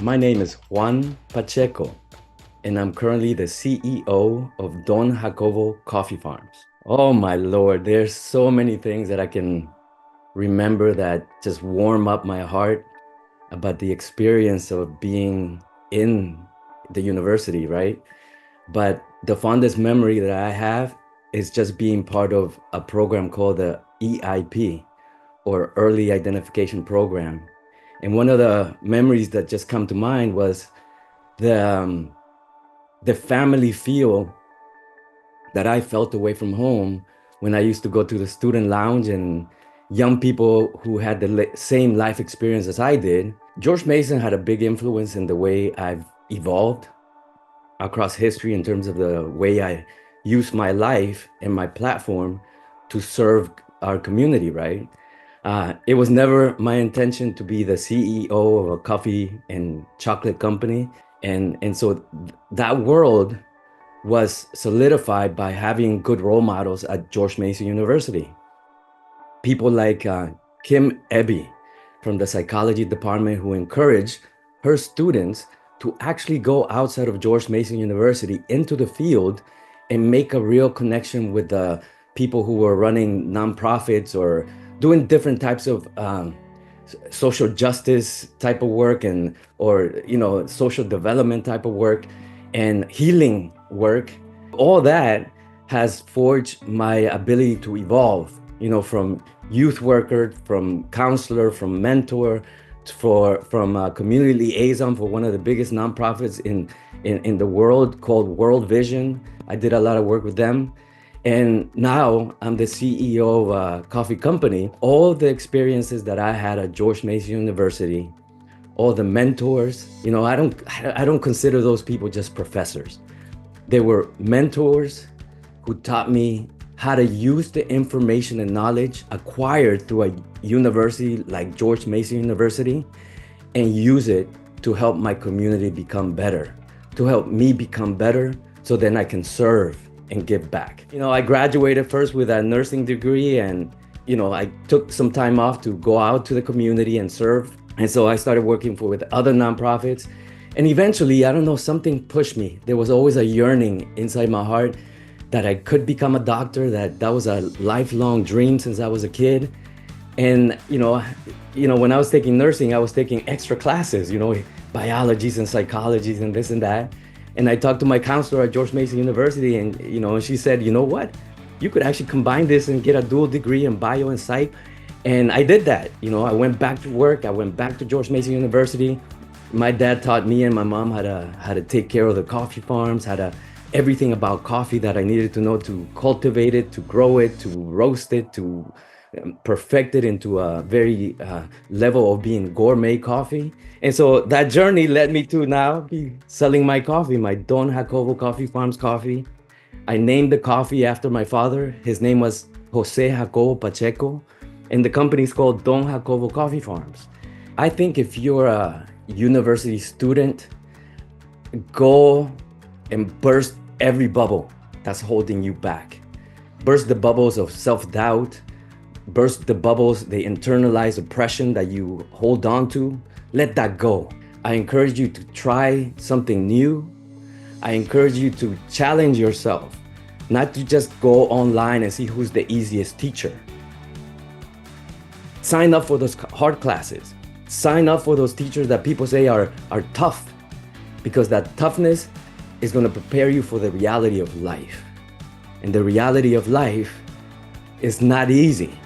My name is Juan Pacheco, and I'm currently the CEO of Don Jacobo Coffee Farms. Oh my Lord, there's so many things that I can remember that just warm up my heart about the experience of being in the university, right? But the fondest memory that I have is just being part of a program called the EIP, or Early Identification Program. And one of the memories that just come to mind was the um, the family feel that I felt away from home when I used to go to the student lounge and young people who had the same life experience as I did. George Mason had a big influence in the way I've evolved across history in terms of the way I use my life and my platform to serve our community, right? It was never my intention to be the CEO of a coffee and chocolate company. And so that world was solidified by having good role models at George Mason University. People like Kim Eby from the psychology department, who encouraged her students to actually go outside of George Mason University into the field and make a real connection with the people who were running nonprofits or doing different types of social justice type of work, and or social development type of work and healing work. All that has forged my ability to evolve, from youth worker, from counselor, from mentor, from a community liaison for one of the biggest nonprofits in the world called World Vision. I did a lot of work with them. And now I'm the CEO of a coffee company. All the experiences that I had at George Mason University, all the mentors, I don't consider those people just professors. They were mentors who taught me how to use the information and knowledge acquired through a university like George Mason University and use it to help my community become better, to help me become better so then I can serve and give back. I graduated first with a nursing degree, and I took some time off to go out to the community and serve. And so I started working with other nonprofits. And eventually, I don't know, something pushed me. There was always a yearning inside my heart that I could become a doctor, that was a lifelong dream since I was a kid. And, when I was taking nursing, I was taking extra classes, biologies and psychologies and this and that. And I talked to my counselor at George Mason University, and, she said, you know what? You could actually combine this and get a dual degree in bio and psych. And I did that. I went back to work. I went back to George Mason University. My dad taught me and my mom how to take care of the coffee farms, everything about coffee that I needed to know, to cultivate it, to grow it, to roast it, to perfect it into a very level of being gourmet coffee. And so that journey led me to now be selling my coffee, my Don Jacobo Coffee Farms coffee. I named the coffee after my father. His name was Jose Jacobo Pacheco, and the company is called Don Jacobo Coffee Farms. I think if you're a university student, go and burst every bubble that's holding you back. Burst the bubbles of self-doubt, burst the bubbles, the internalized oppression that you hold on to. Let that go. I encourage you to try something new. I encourage you to challenge yourself, not to just go online and see who's the easiest teacher. Sign up for those hard classes. Sign up for those teachers that people say are tough, because that toughness is going to prepare you for the reality of life. And the reality of life is not easy.